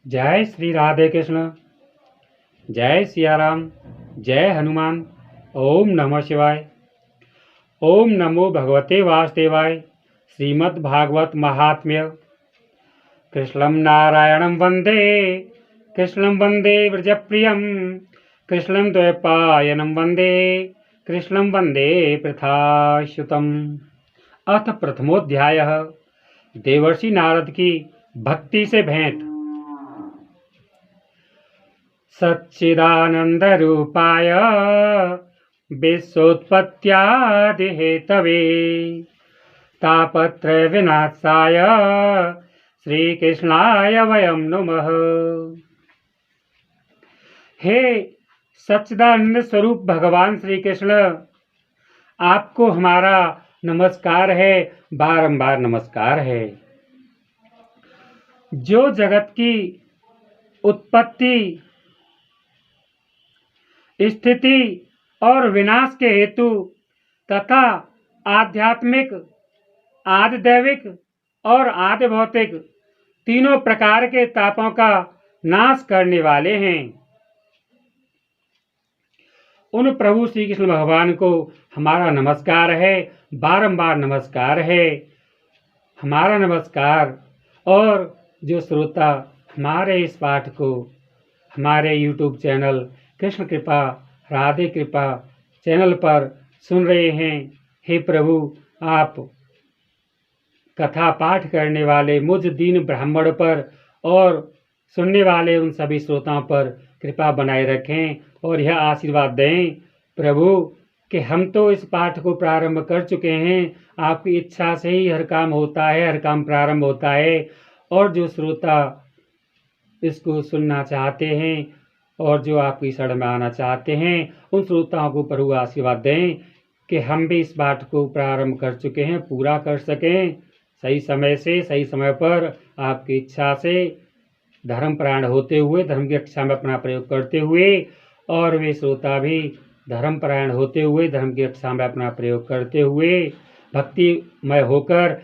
जय श्री राधे कृष्ण। जय सिया राम। जय हनुमान। ओम नमः शिवाय। ओम नमो भगवते वासुदेवाय। श्रीमद् भागवत महात्म्य। कृष्णं नारायणं वन्दे, कृष्णं वन्दे व्रजप्रियं, कृष्णं द्वैपायनं वन्दे, कृष्णं वन्दे पृथाच्युतम्। अथ प्रथमोऽध्यायः। देवर्षि नारद की भक्ति से भेंट। सच्चिदानंदरूपाय विश्वोत्पत्त्यादिहेतवे तापत्रय विनाशाय श्रीकृष्णाय वयं नुमः। हे सच्चिदानंद स्वरूप भगवान श्री कृष्ण, आपको हमारा नमस्कार है, बारंबार नमस्कार है। जो जगत की उत्पत्ति, स्थिति और विनाश के हेतु तथा आध्यात्मिक, आदिदैविक और आदि भौतिक तीनों प्रकार के तापों का नाश करने वाले हैं, उन प्रभु श्री कृष्ण भगवान को हमारा नमस्कार है, बारंबार नमस्कार है। हमारा नमस्कार। और जो श्रोता हमारे इस पाठ को हमारे YouTube चैनल कृष्ण कृपा राधे कृपा चैनल पर सुन रहे हैं, हे प्रभु, आप कथा पाठ करने वाले मुझ दीन ब्राह्मण पर और सुनने वाले उन सभी श्रोताओं पर कृपा बनाए रखें और यह आशीर्वाद दें प्रभु कि हम तो इस पाठ को प्रारंभ कर चुके हैं, आपकी इच्छा से ही हर काम होता है, हर काम प्रारंभ होता है। और जो श्रोता इसको सुनना चाहते हैं और जो आपकी शरण में आना चाहते हैं, उन श्रोताओं को प्रभु आशीर्वाद दें कि हम भी इस पाठ को प्रारंभ कर चुके हैं, पूरा कर सकें सही समय से, सही समय पर, आपकी इच्छा से, धर्मपरायण होते हुए, धर्म की रक्षा में अपना प्रयोग करते हुए, और वे श्रोता भी धर्मपरायण होते हुए, धर्म की रक्षा में अपना प्रयोग करते हुए, भक्तिमय होकर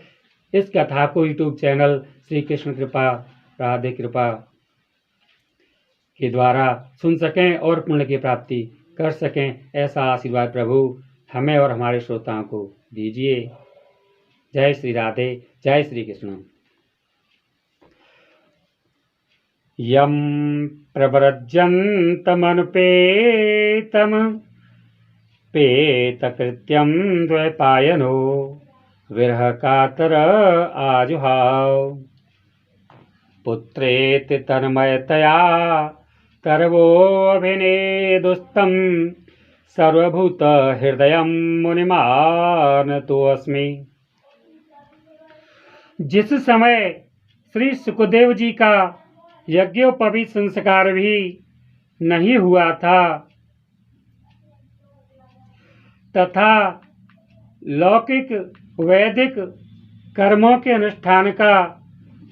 इस कथा को YouTube चैनल श्री कृष्ण कृपा राधे कृपा के द्वारा सुन सकें और पुण्य की प्राप्ति कर सकें। ऐसा आशीर्वाद प्रभु हमें और हमारे श्रोताओं को दीजिए। जय श्री राधे, जय श्री कृष्ण। यम प्रव्रजन्तमनुपेतम पेतकृत्यं द्वैपायनो विरह कातर आजुहाव पुत्रेति तन्मयतया तरवोऽभिनेदुस्तं सर्वभूत हृदयं मुनिमानतोऽस्मि। जिस समय श्री सुखदेव जी का यज्ञोपवीत संस्कार भी नहीं हुआ था तथा लौकिक वैदिक कर्मों के अनुष्ठान का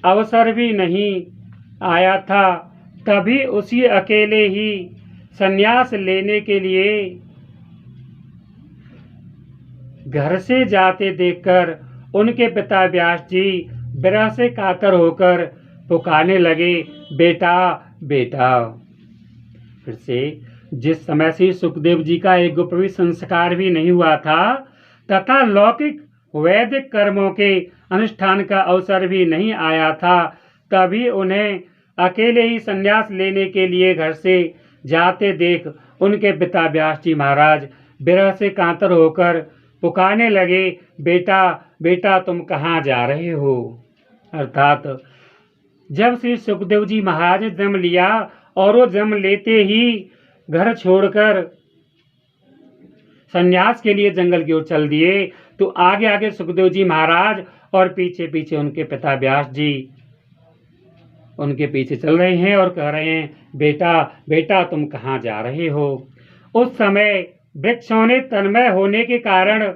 अवसर भी नहीं आया था, तभी उसी अकेले ही संन्यास लेने के लिए घर से जाते देखकर उनके पिता व्यास जी विरह से कातर होकर पुकारने लगे, बेटा बेटा। फिर से, जिस समय से सुखदेव जी का यज्ञोपवीत संस्कार भी नहीं हुआ था तथा लौकिक वैदिक कर्मों के अनुष्ठान का अवसर भी नहीं आया था, तभी उन्हें अकेले ही संन्यास लेने के लिए घर से जाते देख उनके पिता व्यास जी महाराज विरह से कातर होकर पुकारने लगे, बेटा बेटा तुम कहाँ जा रहे हो। अर्थात जब श्री सुखदेव जी महाराज ने जन्म लिया और वो जन्म लेते ही घर छोड़कर संन्यास के लिए जंगल की ओर चल दिए, तो आगे आगे सुखदेव जी महाराज और पीछे पीछे उनके पिता व्यास जी उनके पीछे चल रहे हैं और कह रहे हैं, बेटा बेटा तुम कहाँ जा रहे हो। उस समय वृक्षों ने तन्मय होने के कारण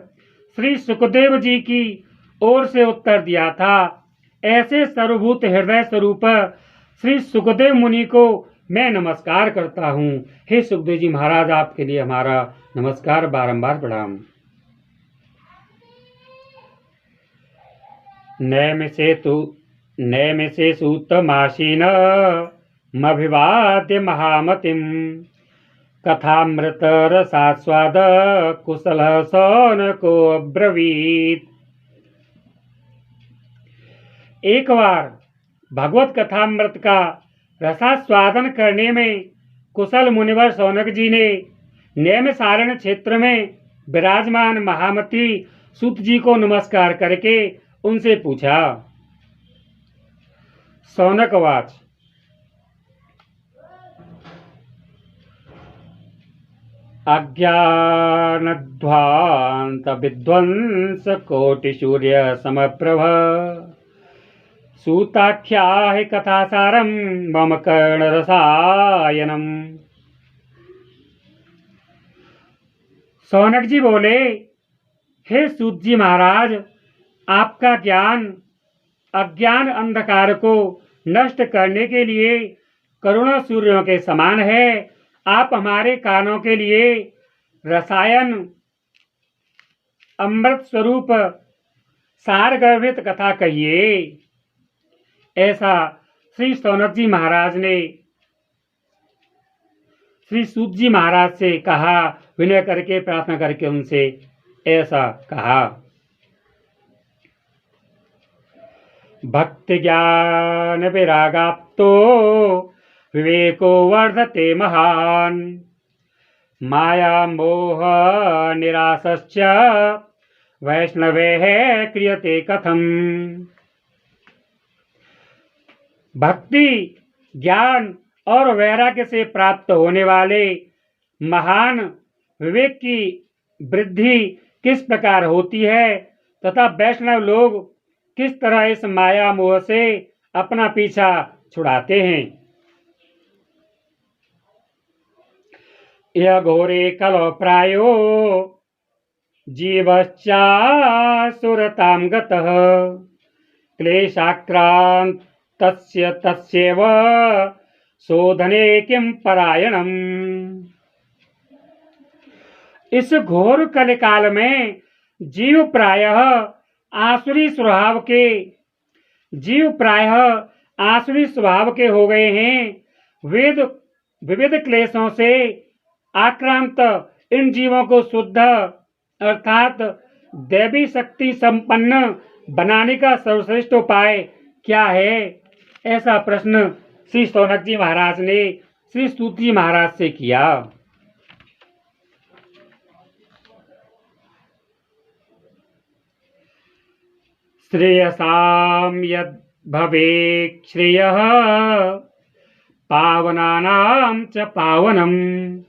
श्री सुखदेव जी की ओर से उत्तर दिया था, ऐसे सर्वभूत हृदय स्वरूप श्री सुखदेव मुनि को मैं नमस्कार करता हूँ। हे सुखदेव जी महाराज, आपके लिए हमारा नमस्कार, बारंबार प्रणाम। नैमिषे सूतमासीन मभिवाद्य महामतिम कथामृत रसास्वाद कुशलः शौनको अब्रवीत्। एक बार भगवत कथामृत का रसास्वादन करने में कुशल मुनिवर शौनक जी ने नैमिषारण्य क्षेत्र में विराजमान महामती सूत जी को नमस्कार करके उनसे पूछा। शौनकवाच अज्ञानध्वांत विध्वंस कोटि सूर्य समप्रभ सूताख्याहि कथासारम मम कर्ण रसायनम। शौनक जी बोले, हे सूत जी महाराज, आपका ज्ञान अज्ञान अंधकार को नष्ट करने के लिए करोड़ों सूर्यों के समान है। आप हमारे कानों के लिए रसायन अमृत स्वरूप सारगर्भित कथा कहिए। ऐसा श्री शौनक जी महाराज ने श्री सूत जी महाराज से कहा, विनय करके प्रार्थना करके उनसे ऐसा कहा। भक्ति ज्ञान विरागाप्तो विवेको वर्धते महान माया मोह निरासश्च वैष्णवे क्रियते कथम। भक्ति ज्ञान और वैराग्य से प्राप्त होने वाले महान विवेक की वृद्धि किस प्रकार होती है तथा वैष्णव लोग किस तरह इस माया मोह से अपना पीछा छुड़ाते हैं। यह घोरे कलो प्रायो जीवश्चासुरतां गतः क्लेशाक्रांत तस्यैव शोधने किं परायणम। इस घोर कलिकाल में जीव प्रायः आसुरी स्वभाव के हो गए हैं। विविध क्लेशों से आक्रांत इन जीवों को शुद्ध अर्थात दैवी शक्ति संपन्न बनाने का सर्वश्रेष्ठ उपाय क्या है, ऐसा प्रश्न श्री शौनक जी महाराज ने श्री सूत जी महाराज से किया। श्रेयसां यद् भवेत् श्रेयः पावनानां च पावनम्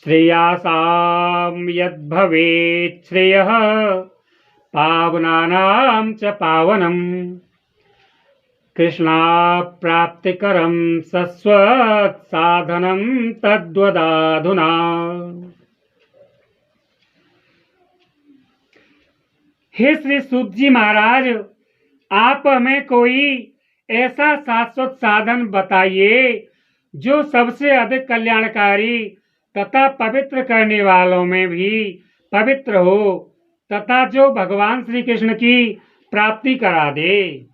श्रेयासां यद् भवेत् श्रेयः पावनानां च पावनम् कृष्णाप्राप्तिकरं सस्वत् साधनं तद्वदाधुना। हे श्री सूत जी महाराज, आप हमें कोई ऐसा शाश्वत साधन बताइए जो सबसे अधिक कल्याणकारी तथा पवित्र करने वालों में भी पवित्र हो तथा जो भगवान श्री कृष्ण की प्राप्ति करा दे।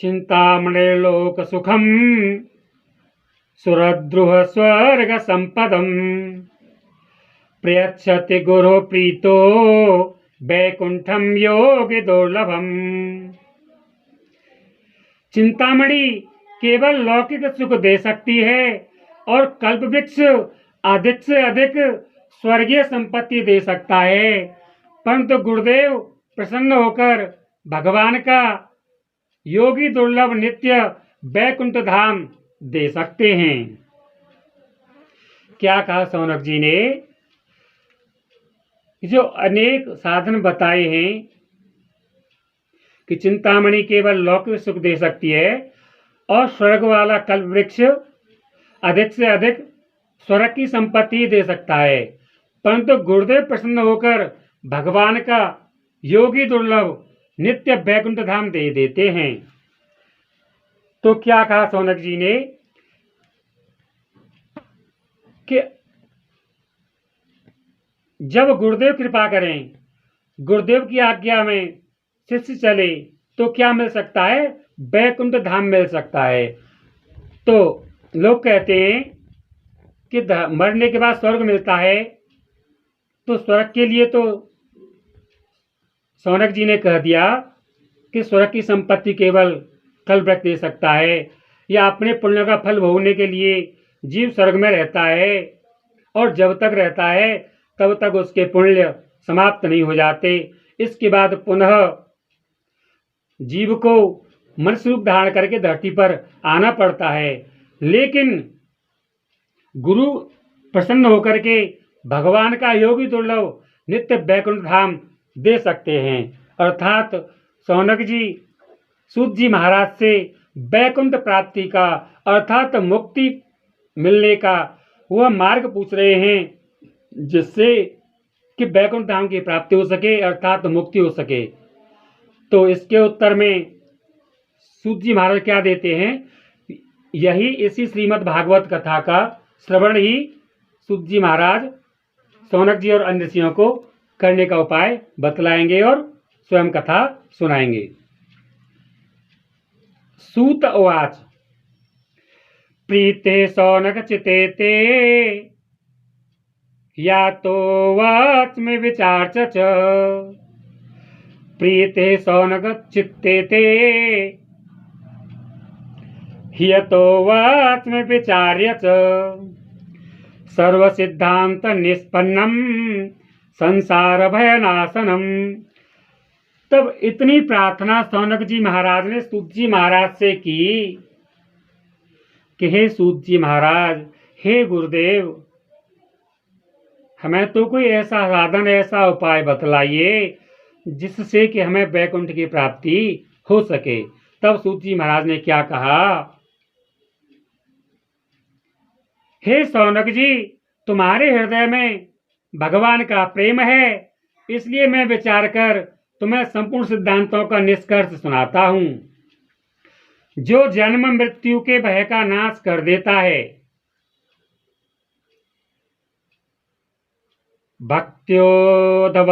चिंतामणिर्लोक सुखम सुरद्रुह स्वर्ग संपदम प्रयच्छति गुरु प्रीतो वैकुंठम योगी दुर्लभम। चिंतामणि केवल लौकिक सुख दे सकती है और कल्पवृक्ष अधिक से अधिक स्वर्गीय संपत्ति दे सकता है, परंतु गुरुदेव प्रसन्न होकर भगवान का योगी दुर्लभ नित्य वैकुंठ धाम दे सकते हैं। क्या कहा शौनक जी ने, जो अनेक साधन बताए हैं कि चिंतामणि केवल लौकिक सुख दे सकती है और स्वर्ग वाला कल्प वृक्ष अधिक से अधिक स्वर्ग की संपत्ति दे सकता है, परंतु गुरुदेव प्रसन्न होकर भगवान का योगी दुर्लभ नित्य वैकुंठ धाम दे देते हैं। तो क्या कहा शौनक जी ने कि जब गुरुदेव कृपा करें गुरुदेव की आज्ञा में शिष्य चले तो क्या मिल सकता है? वैकुंठ धाम मिल सकता है। तो लोग कहते हैं कि मरने के बाद स्वर्ग मिलता है, तो स्वर्ग के लिए तो शौनक जी ने कह दिया कि स्वर्ग की संपत्ति केवल कल वृक्ष दे सकता है, या अपने पुण्य का फल भोगने के लिए जीव स्वर्ग में रहता है, और जब तक रहता है तब तक उसके पुण्य समाप्त नहीं हो जाते। इसके बाद पुनः जीव को मनुष्य रूप धारण करके धरती पर आना पड़ता है। लेकिन गुरु प्रसन्न होकर के भगवान का योगी दुर्लभ नित्य वैकुंठ धाम दे सकते हैं। अर्थात शौनक जी सूत जी महाराज से वैकुंठ प्राप्ति का अर्थात मुक्ति मिलने का वह मार्ग पूछ रहे हैं, जिससे कि वैकुंठ धाम की प्राप्ति हो सके अर्थात मुक्ति हो सके। तो इसके उत्तर में सूत जी महाराज क्या देते हैं? यही इसी श्रीमद् भागवत कथा का श्रवण ही सूत जी महाराज शौनक जी और अन्य ऋषियों को करने का उपाय बतलाएंगे और स्वयं कथा सुनाएंगे। सूत उवाच प्रीते शौनक चिते ते या तो वाच में विचार च प्रीते शौनक चित्ते ते हियतो वाच में विचार्य च सर्व सिद्धांत निष्पन्नम संसार भयनाशनम। तब इतनी प्रार्थना शौनक जी महाराज ने सूत जी महाराज से की कि हे सूत जी महाराज, हे गुरुदेव, हमें तो कोई ऐसा साधन ऐसा उपाय बतलाइए जिससे कि हमें वैकुंठ की प्राप्ति हो सके। तब सूत जी महाराज ने क्या कहा? हे शौनक जी, तुम्हारे हृदय में भगवान का प्रेम है, इसलिए मैं विचार कर तुम्हें संपूर्ण सिद्धांतों का निष्कर्ष सुनाता हूं, जो जन्म मृत्यु के भय का नाश कर देता है। भक्त्योदवर्धनम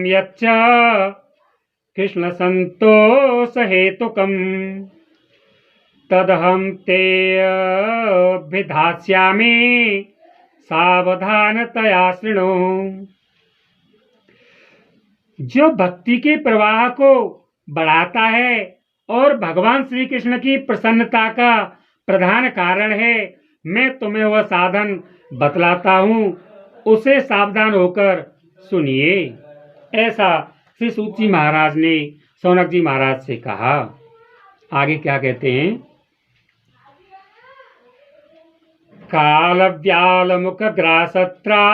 यच्च कृष्ण संतोष हेतुकम तदहम ते विधास्यामि सावधानतया शृणु। जो भक्ति के प्रवाह को बढ़ाता है और भगवान श्री कृष्ण की प्रसन्नता का प्रधान कारण है, मैं तुम्हें वह साधन बतलाता हूँ, उसे सावधान होकर सुनिए। ऐसा श्री सूत जी महाराज ने शौनक जी महाराज से कहा। आगे क्या कहते हैं? काल व्याल मुख ग्रासत्रा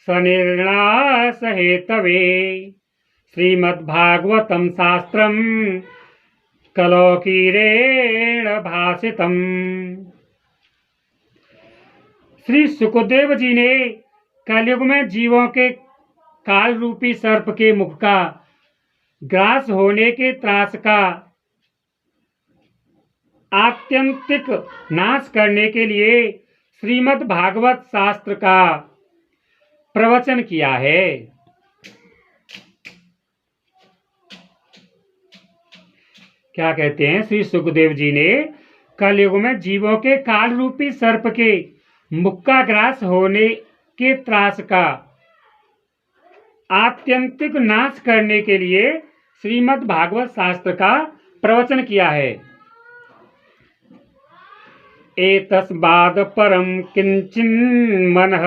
सनिर्णास हेतवे श्रीमद्भागवतम शास्त्रम कलौकीरेण भाषितम। श्री सुखदेव जी ने कलयुग में जीवों के काल रूपी सर्प के मुख का ग्रास होने के त्रास का आत्यंतिक नाश करने के लिए श्रीमद् भागवत शास्त्र का प्रवचन किया है। क्या कहते हैं? श्री सुखदेव जी ने कलयुग में जीवों के काल रूपी सर्प के मुख का ग्रास होने के त्रास का आत्यंतिक नाश करने के लिए श्रीमद् भागवत शास्त्र का प्रवचन किया है। एतस्माद् परम किंचिन् मनः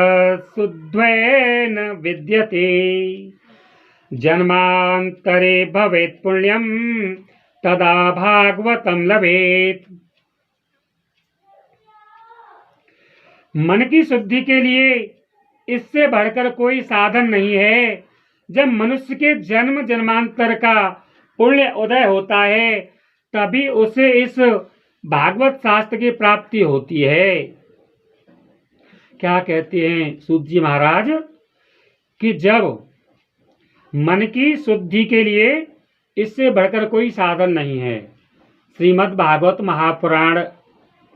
शुद्धेन विद्यते जन्मांतरे भवेत् पुण्यम तदा भागवतम लभेत। मन की शुद्धि के लिए इससे बढ़कर कोई साधन नहीं है। जब मनुष्य के जन्म जन्मांतर का पुण्य उदय होता है, तभी उसे इस भागवत शास्त्र की प्राप्ति होती है। क्या कहते हैं सूत जी महाराज कि जब मन की शुद्धि के लिए इससे बढ़कर कोई साधन नहीं है। श्रीमद् भागवत महापुराण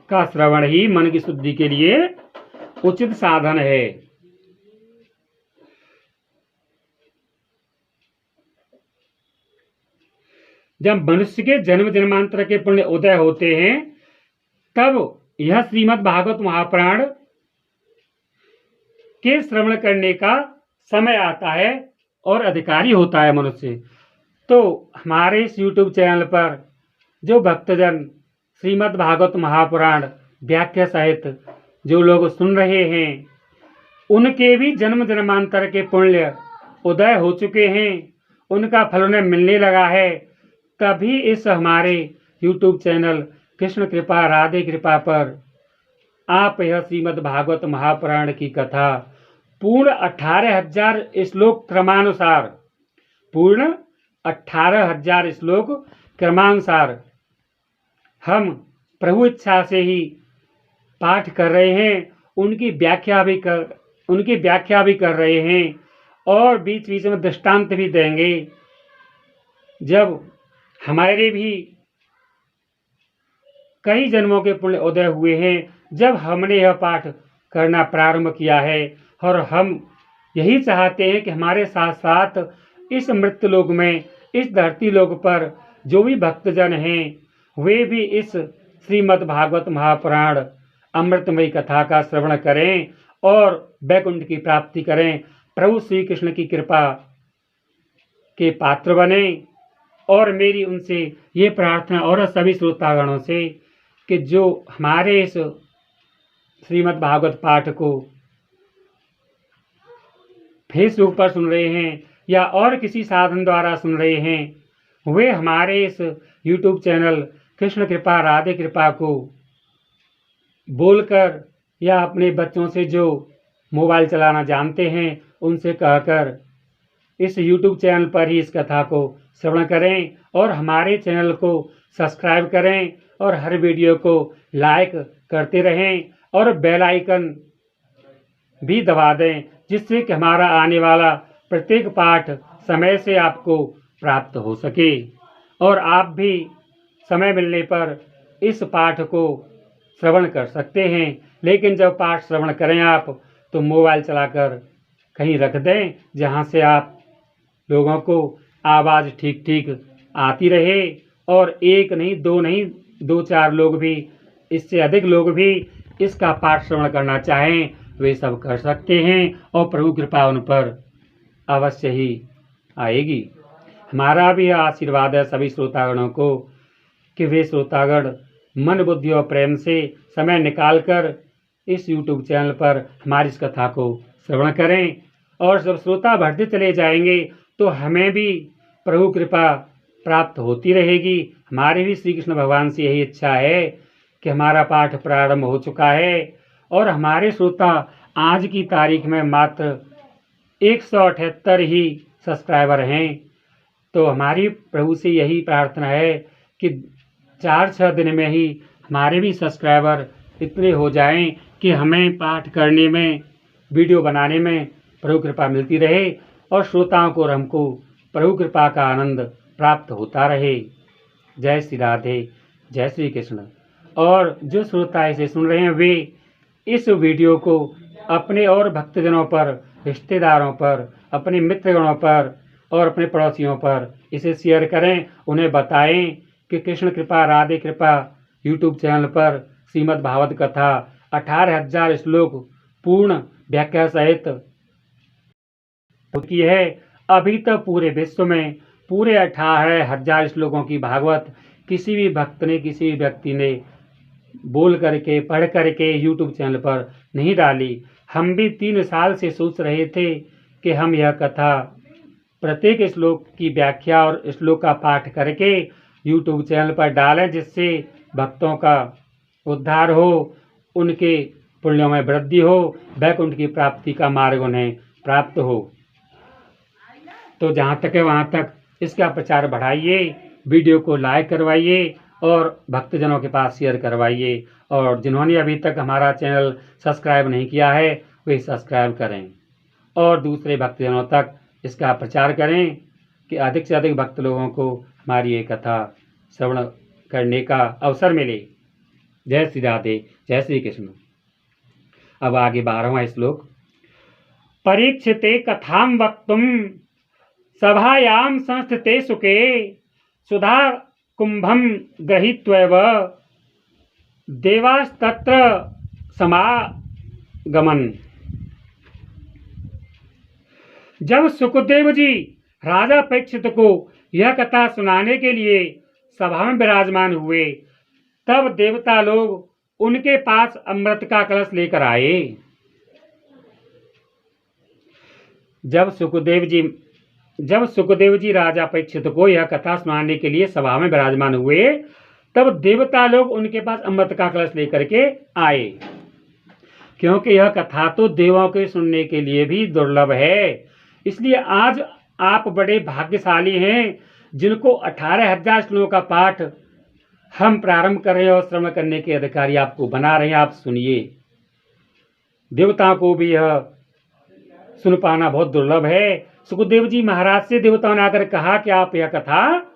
का श्रवण ही मन की शुद्धि के लिए उचित साधन है। जब मनुष्य के जन्म जन्मांतर के पुण्य उदय होते हैं तब यह श्रीमद् भागवत महापुराण के श्रवण करने का समय आता है और अधिकारी होता है मनुष्य। तो हमारे इस YouTube चैनल पर जो भक्तजन श्रीमद् भागवत महापुराण व्याख्या सहित जो लोग सुन रहे हैं उनके भी जन्म जन्मांतर के पुण्य उदय हो चुके हैं, उनका फल उन्हें मिलने लगा है। तभी इस हमारे YouTube चैनल कृष्ण कृपा राधे कृपा पर आप यह श्रीमद् भागवत महापुराण की कथा पूर्ण 18,000 श्लोक क्रमानुसार, पूर्ण 18,000 श्लोक क्रमानुसार हम प्रभु इच्छा से ही पाठ कर रहे हैं। उनकी व्याख्या भी कर रहे हैं और बीच बीच में दृष्टांत भी देंगे। जब हमारे भी कई जन्मों के पुण्य उदय हुए हैं, जब हमने यह पाठ करना प्रारंभ किया है और हम यही चाहते हैं कि हमारे साथ साथ इस मृत्यु लोक में, इस धरती लोक पर जो भी भक्तजन हैं वे भी इस श्रीमद् भागवत महापुराण अमृतमयी कथा का श्रवण करें और वैकुंठ की प्राप्ति करें, प्रभु श्री कृष्ण की कृपा के पात्र बने। और मेरी उनसे ये प्रार्थना और सभी श्रोतागणों से कि जो हमारे इस श्रीमद् भागवत पाठ को फेसबुक पर सुन रहे हैं या और किसी साधन द्वारा सुन रहे हैं वे हमारे इस YouTube चैनल कृष्ण कृपा राधे कृपा को बोलकर या अपने बच्चों से जो मोबाइल चलाना जानते हैं उनसे कहकर इस YouTube चैनल पर ही इस कथा को श्रवण करें और हमारे चैनल को सब्सक्राइब करें और हर वीडियो को लाइक करते रहें और बेल आइकन भी दबा दें, जिससे कि हमारा आने वाला प्रत्येक पाठ समय से आपको प्राप्त हो सके और आप भी समय मिलने पर इस पाठ को श्रवण कर सकते हैं। लेकिन जब पाठ श्रवण करें आप तो मोबाइल चलाकर कहीं रख दें जहां से आप लोगों को आवाज़ ठीक ठीक आती रहे और एक नहीं, दो नहीं, 2-4 लोग भी, इससे अधिक लोग भी इसका पाठ श्रवण करना चाहें वे सब कर सकते हैं और प्रभु कृपा उन पर अवश्य ही आएगी। हमारा भी आशीर्वाद है सभी श्रोतागणों को कि वे श्रोतागण मन बुद्धि और प्रेम से समय निकालकर इस YouTube चैनल पर हमारी इस कथा को श्रवण करें और जब श्रोता बढ़ते चले जाएंगे तो हमें भी प्रभु कृपा प्राप्त होती रहेगी। हमारे भी श्री कृष्ण भगवान से यही इच्छा है कि हमारा पाठ प्रारंभ हो चुका है और हमारे श्रोता आज की तारीख में मात्र 178 ही सब्सक्राइबर हैं। तो हमारी प्रभु से यही प्रार्थना है कि 4-6 दिन में ही हमारे भी सब्सक्राइबर इतने हो जाएं कि हमें पाठ करने में, वीडियो बनाने में प्रभु कृपा मिलती रहे और श्रोताओं को और हमको प्रभु कृपा का आनंद प्राप्त होता रहे। जय श्री राधे, जय श्री कृष्ण। और जो श्रोता इसे सुन रहे हैं वे इस वीडियो को अपने और भक्तजनों पर, रिश्तेदारों पर, अपने मित्रगणों पर और अपने पड़ोसियों पर इसे शेयर करें। उन्हें बताएं कि कृष्ण कृपा राधे कृपा YouTube चैनल पर श्रीमद् भागवत कथा 18,000 श्लोक पूर्ण व्याख्या सहित की है। अभी तक पूरे विश्व में पूरे 18,000 श्लोकों की भागवत किसी भी भक्त ने, किसी भी व्यक्ति ने बोल करके, पढ़ करके YouTube चैनल पर नहीं डाली। हम भी 3 साल से सोच रहे थे कि हम यह कथा प्रत्येक श्लोक की व्याख्या और श्लोक का पाठ करके YouTube चैनल पर डालें, जिससे भक्तों का उद्धार हो, उनके पुण्यों में वृद्धि हो, वैकुंठ की प्राप्ति का मार्ग उन्हें प्राप्त हो। तो जहाँ तक है वहाँ तक इसका प्रचार बढ़ाइए, वीडियो को लाइक करवाइए और भक्तजनों के पास शेयर करवाइए। और जिन्होंने अभी तक हमारा चैनल सब्सक्राइब नहीं किया है वे सब्सक्राइब करें और दूसरे भक्तजनों तक इसका प्रचार करें कि अधिक से अधिक भक्त लोगों को हमारी ये कथा श्रवण करने का अवसर मिले। जय श्री राधे, जय श्री कृष्ण। अब आगे 12वां श्लोक। परीक्षिते कथां वक्तुं सभायां संस्थिते सुखे सुधा कुंभम गृहीत्वैव देवास्तत्र समागमन। जब सुखदेव जी राजा परीक्षित को यह कथा सुनाने के लिए सभा में विराजमान हुए, तब देवता लोग उनके पास अमृत का कलश लेकर आए। जब सुखदेव जी राजा परीक्षित को यह कथा सुनाने के लिए सभा में विराजमान हुए, तब देवता लोग उनके पास अमृत का कलश लेकर के आए। क्योंकि यह कथा तो देवों के सुनने के लिए भी दुर्लभ है, इसलिए आज आप बड़े भाग्यशाली हैं जिनको 18,000 श्लोकों का पाठ हम प्रारंभ कर रहे हैं और श्रवण करने के अधिकारी आपको बना रहे हैं। आप सुनिए। देवताओं को भी यह सुन पाना बहुत दुर्लभ है। सुखदेव जी महाराज से देवताओं ने आकर कहा कि आप यह कथा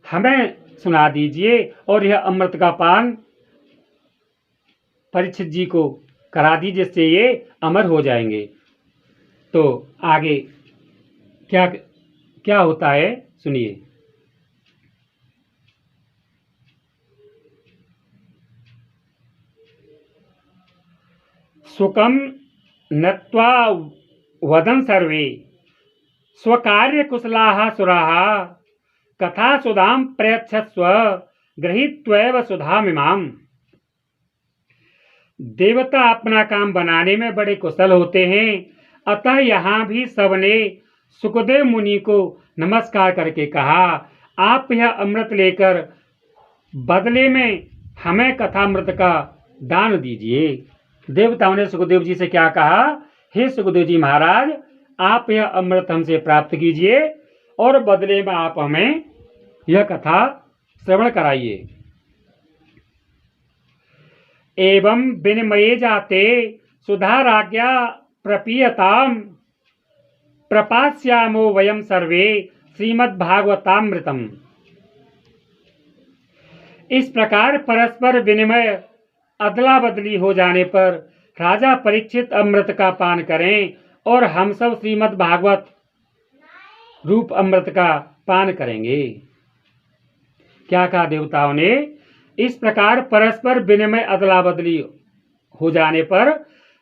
हमें सुना दीजिए और यह अमृत का पान परीक्षित जी को करा दीजिए, जिससे ये अमर हो जाएंगे। तो आगे क्या क्या होता है सुनिए। सुकम नत्वा वदन सर्वे स्वकार्य कुशलाः सुराः कथा सुधाम प्रयच्छस्व गृहीत्वैव सुधामिमाम्। देवता अपना काम बनाने में बड़े कुशल होते हैं, अतः यहाँ भी सबने सुखदेव मुनि को नमस्कार करके कहा, आप यह अमृत लेकर बदले में हमें कथामृत का दान दीजिए। देवताओं ने सुखदेव जी से क्या कहा, हे सुखदेव जी महाराज, आप यह अमृत हमसे प्राप्त कीजिए और बदले में आप हमें यह कथा श्रवण कराइए। एवं विनिमये जाते सुधा राज्ञा प्रपीयताम प्रपास्यामो वयम सर्वे श्रीमद्भागवतामृतम। इस प्रकार परस्पर विनिमय अदला बदली हो जाने पर राजा परीक्षित अमृत का पान करें और हम सब श्रीमद् भागवत रूप अमृत का पान करेंगे। क्या कहा देवताओं ने, इस प्रकार परस्पर विनिमय अदला बदली हो जाने पर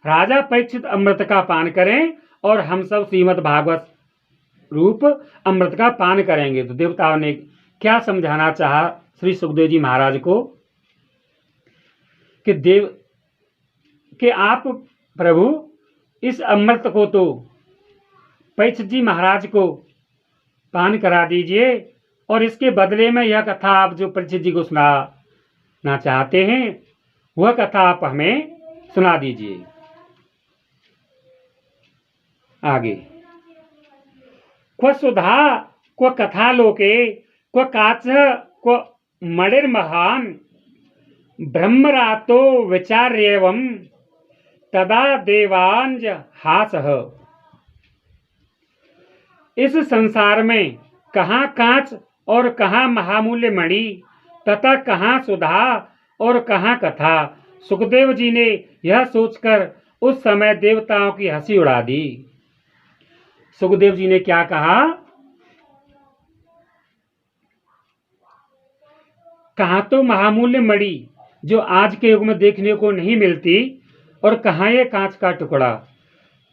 राजा परीक्षित अमृत का पान करें और हम सब श्रीमद् भागवत रूप अमृत का पान करेंगे। तो देवताओं ने क्या समझाना चाहा श्री सुखदेव जी महाराज को कि आप प्रभु इस अमृत को तो परीक्षित जी महाराज को पान करा दीजिए और इसके बदले में यह कथा आप जो परीक्षित जी को सुनाना चाहते हैं वह कथा आप हमें सुना दीजिए। आगे, क्व सुधा क्व कथा लोके क्व काच क्व मणिर्महान ब्रह्मरातो विचार्येवं तदा देवांज हासः। इस संसार में कहाँ कांच और कहाँ महामूल्य मणि तथा कहाँ सुधा और कहाँ कथा। सुखदेव जी ने यह सोचकर उस समय देवताओं की हंसी उड़ा दी। सुखदेव जी ने क्या कहा, कहाँ तो महामूल्य मणि जो आज के युग में देखने को नहीं मिलती और कहाँ ये कांच का टुकड़ा।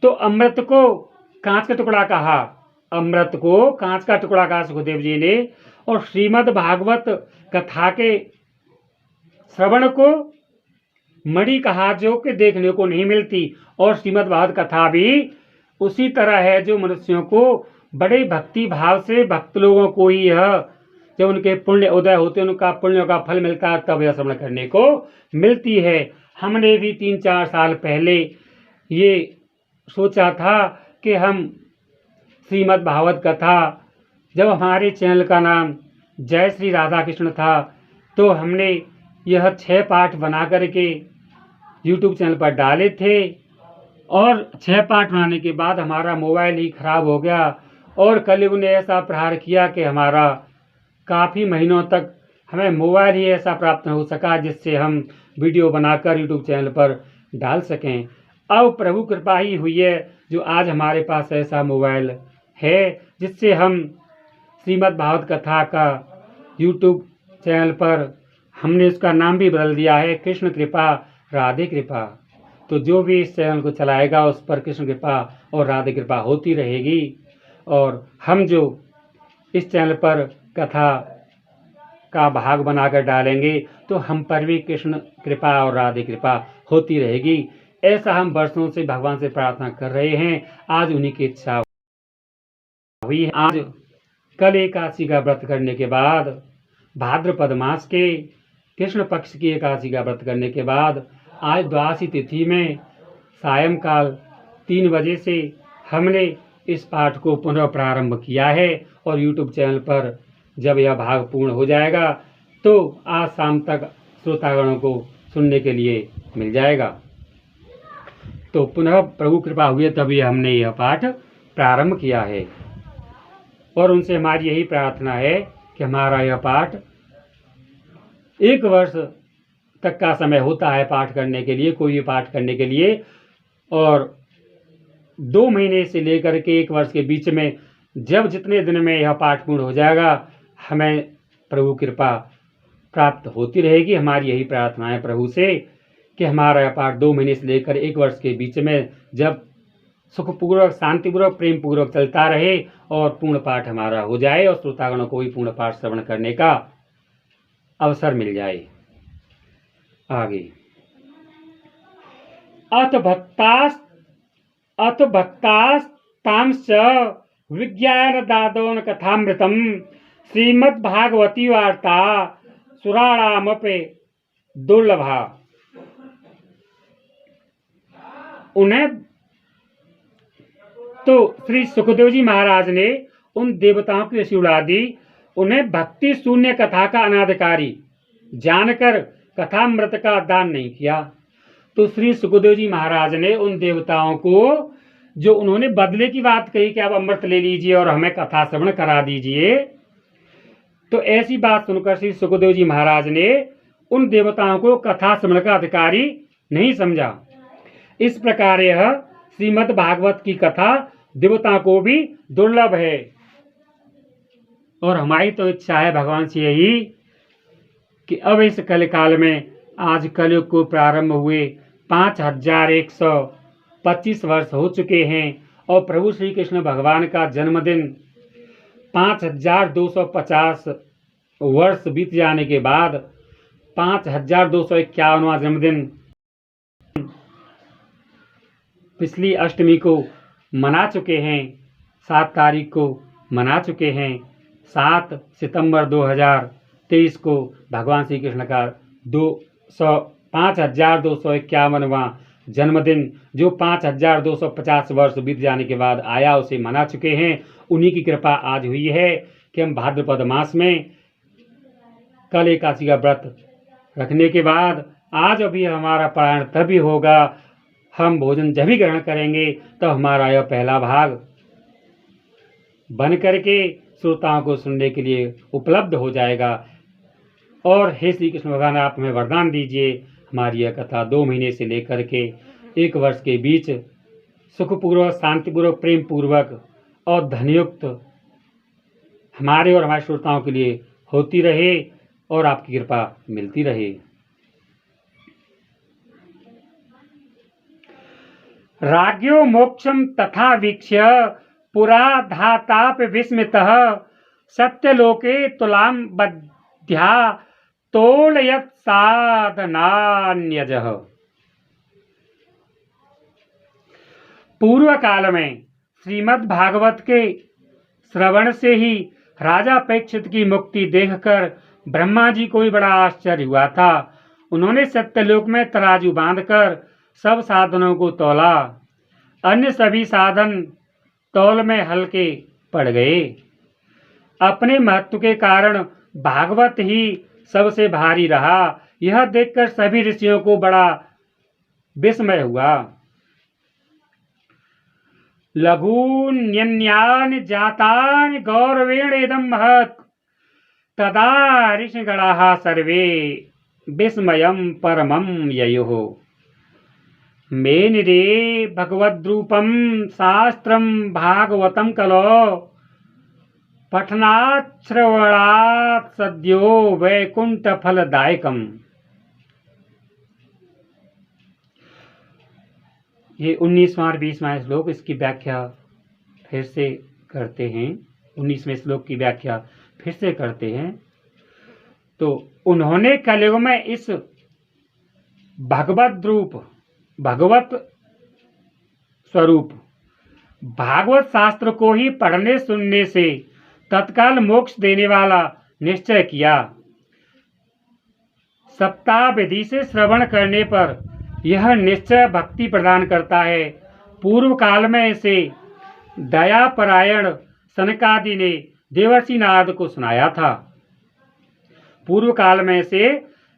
तो अमृत को कांच का टुकड़ा कहा, अमृत को कांच का टुकड़ा कहा सुखदेव जी ने, और श्रीमद् भागवत कथा के श्रवण को मणि कहा जो कि देखने को नहीं मिलती। और श्रीमद् भागवत कथा भी उसी तरह है जो मनुष्यों को बड़े भक्ति भाव से भक्त लोगों को ही यह जब उनके पुण्य उदय होते उनका पुण्य का फल मिलता है तब यह श्रवण करने को मिलती है। हमने भी 3-4 साल पहले ये सोचा था कि हम श्रीमद् भागवत कथा, जब हमारे चैनल का नाम जय श्री राधा कृष्ण था, तो हमने यह 6 पाठ बना करके YouTube चैनल पर डाले थे और 6 पाठ बनाने के बाद हमारा मोबाइल ही खराब हो गया और कलयुग ने ऐसा प्रहार किया कि हमारा काफ़ी महीनों तक हमें मोबाइल ही ऐसा प्राप्त हो सका जिससे हम वीडियो बनाकर YouTube चैनल पर डाल सकें। अब प्रभु कृपा ही हुई है जो आज हमारे पास ऐसा मोबाइल है जिससे हम श्रीमद् भागवत कथा का यूट्यूब चैनल पर हमने उसका नाम भी बदल दिया है कृष्ण कृपा राधे कृपा। तो जो भी इस चैनल को चलाएगा उस पर कृष्ण कृपा और राधे कृपा होती रहेगी। और हम जो इस चैनल पर कथा का भाग बनाकर डालेंगे तो हम पर भी कृष्ण कृपा और राधे कृपा होती रहेगी। ऐसा हम वर्षों से भगवान से प्रार्थना कर रहे हैं। आज उन्हीं की इच्छा हुई है। आज कल एकादशी का व्रत करने के बाद, भाद्रपद मास के कृष्ण पक्ष की एकादशी का व्रत करने के बाद आज द्वादशी तिथि में सायंकाल 3 बजे से हमने इस पाठ को पुनः प्रारंभ किया है। और यूट्यूब चैनल पर जब यह भाग पूर्ण हो जाएगा तो आज शाम तक श्रोतागणों को सुनने के लिए मिल जाएगा। तो पुनः प्रभु कृपा हुई तभी हमने यह पाठ प्रारंभ किया है। और उनसे हमारी यही प्रार्थना है कि हमारा यह पाठ 1 वर्ष तक का समय होता है पाठ करने के लिए, कोई भी पाठ करने के लिए। और 2 महीने से लेकर के 1 वर्ष के बीच में जब जितने दिन में यह पाठ पूर्ण हो जाएगा हमें प्रभु कृपा प्राप्त होती रहेगी। हमारी यही प्रार्थना है प्रभु से कि हमारा यह पाठ 2 महीने से लेकर 1 वर्ष के बीच में जब सुखपूर्वक, शांतिपूर्वक, प्रेम पूर्वक चलता रहे और पूर्ण पाठ हमारा हो जाए और श्रोतागणों को भी पूर्ण पाठ श्रवण करने का अवसर मिल जाए। आगे अथ भक्तास्तांश्च विज्ञान दादोन कथामृतम श्रीमद्भागवती वार्ता सुराणामपि दुर्लभा। उन्हें तो श्री सुखदेव जी महाराज ने उन देवताओं की ऋषि दी, उन्हें भक्ति शून्य कथा का अनाधिकारी जानकर कथामृत का दान नहीं किया। तो श्री सुखदेव जी महाराज ने उन देवताओं को, जो उन्होंने बदले की बात कही कि आप अमृत ले लीजिए और हमें कथा श्रवण करा दीजिए, तो ऐसी बात सुनकर श्री सुखदेव जी महाराज ने उन देवताओं को कथा श्रवण का अधिकारी नहीं समझा। इस प्रकार यह श्रीमद् भागवत की कथा देवताओं को भी दुर्लभ है। और हमारी तो इच्छा है भगवान से यही कि अब इस कलिकाल में, आज कलयुग को प्रारंभ हुए 5125 वर्ष हो चुके हैं और प्रभु श्री कृष्ण भगवान का जन्मदिन 5250 वर्ष बीत जाने के बाद 5251वां जन्मदिन पिछली अष्टमी को मना चुके हैं, 7 तारीख को मना चुके हैं। 7 सितंबर 2023 को भगवान श्री कृष्ण का 5251वां जन्मदिन, जो 5250 वर्ष बीत जाने के बाद आया, उसे मना चुके हैं। उन्हीं की कृपा आज हुई है कि हम भाद्रपद मास में कल एकादशी का व्रत रखने के बाद आज अभी हमारा पारायण तभी होगा, हम भोजन जब भी ग्रहण करेंगे तो हमारा यह पहला भाग बन करके श्रोताओं को सुनने के लिए उपलब्ध हो जाएगा। और हे श्री कृष्ण भगवान, आप हमें वरदान दीजिए, हमारी यह कथा 2 महीने से लेकर के 1 वर्ष के बीच सुखपूर्वक, शांतिपूर्वक, प्रेम पूर्वक और धनयुक्त हमारे और हमारे श्रोताओं के लिए होती रहे और आपकी कृपा मिलती रहे। राज्ञो मोक्षम तथा वीक्ष्य पुरा धाताप विस्मितः सत्यलोके तुलाम बध्या तोलयत् साधनान्यजः। पूर्व काल में श्रीमद् भागवत के श्रवण से ही राजा परीक्षित की मुक्ति देखकर ब्रह्मा जी को भी बड़ा आश्चर्य हुआ था। उन्होंने सत्यलोक में तराजू बांधकर सब साधनों को तौला, अन्य सभी साधन तौल में हल्के पड़ गए। अपने महत्व के कारण भागवत ही सबसे भारी रहा। यह देखकर सभी ऋषियों को बड़ा विस्मय हुआ। लघून्यन्यानि जातानि गौरवेण इदं महत् तदा ऋषिगणाः सर्वे विस्मयं परमं ययुः। मेनिरे भगवद्रूपं शास्त्रं भागवतं कलो पठनात् श्रवणात् सद्यो वैकुंठ फलदायकम। ये 19वां और 20वां श्लोक, इसकी व्याख्या फिर से करते हैं। 19वें श्लोक की व्याख्या फिर से करते हैं। तो उन्होंने कलयुग में इस भगवत रूप, भगवत स्वरूप भागवत शास्त्र को ही पढ़ने सुनने से तत्काल मोक्ष देने वाला निश्चय किया। सप्ताह विधि से श्रवण करने पर यह निश्चय भक्ति प्रदान करता है। पूर्व काल में इसे दयापरायण सनकादि ने देवर्षि नारद को सुनाया था। पूर्व काल में से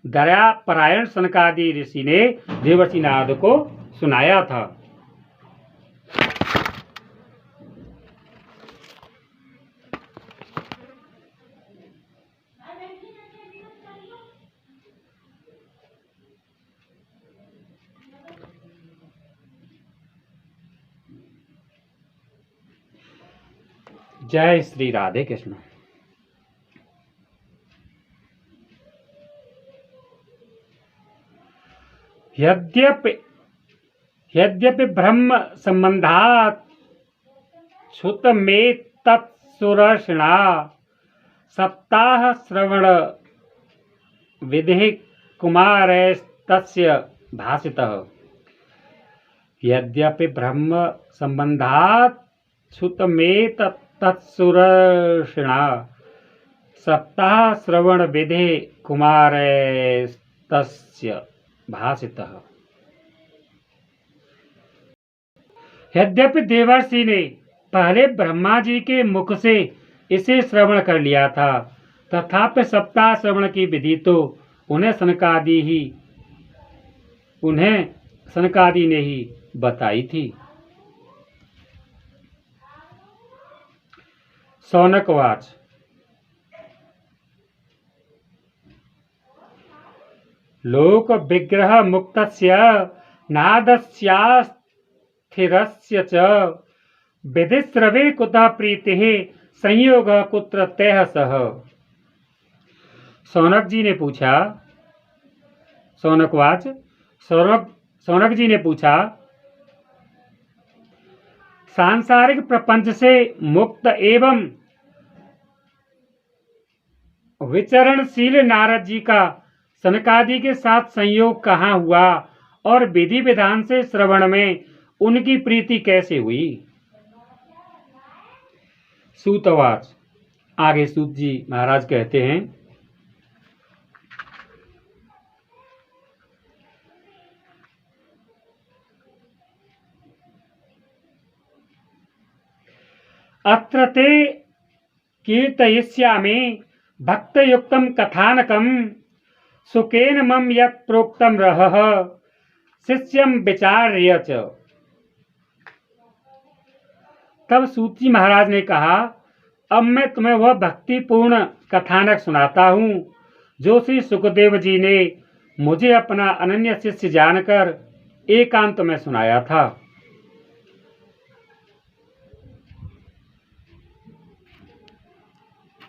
दयापरायण सनकादि ऋषि ने देवर्षि नारद को सुनाया था। जय श्री राधे कृष्ण। यद्यपि ब्रह्म संबंधात् श्रुतमेतत्सुरर्षिणा सप्ताह श्रवण विधि कुमारस्तस्य भासितः। यद्यपि ब्रह्म संबंधात् श्रुतमेतत्सुरर्षिणा सप्ताह श्रवण विधि कुमारस्तस्य भासितः। यद्यपि देवर्षि ने पहले ब्रह्मा जी के मुख से इसे श्रवण कर लिया था, तथापि सप्ताह श्रवण की विधि तो उन्हें सनकादि ने ही बताई थी। शौनकवाच। लोक विग्रह मुक्तस्य नादस्यास्थिरस्य च विधिश्रवे कुतः प्रीतिः संयोगः कुत्र तैः सह। शौनक जी ने पूछा, शौनकवाच, शौनक जी ने पूछा, सांसारिक प्रपंच से मुक्त एवं विचरणशील नारद जी का सनकादि के साथ संयोग कहाँ हुआ और विधि विधान से श्रवण में उनकी प्रीति कैसे हुई। सूतवाच। आगे सूत जी महाराज कहते हैं, अत्र ते कीर्तयिष्यामि भक्तयुक्तं कथानकं सुखेन मम यत् प्रोक्तं रहः शिष्यं विचार्य च। तब सूत जी महाराज ने कहा, अब मैं तुम्हें वह भक्तिपूर्ण कथानक सुनाता हूँ जो श्री सुखदेव जी ने मुझे अपना अनन्य शिष्य जानकर एकांत में सुनाया था।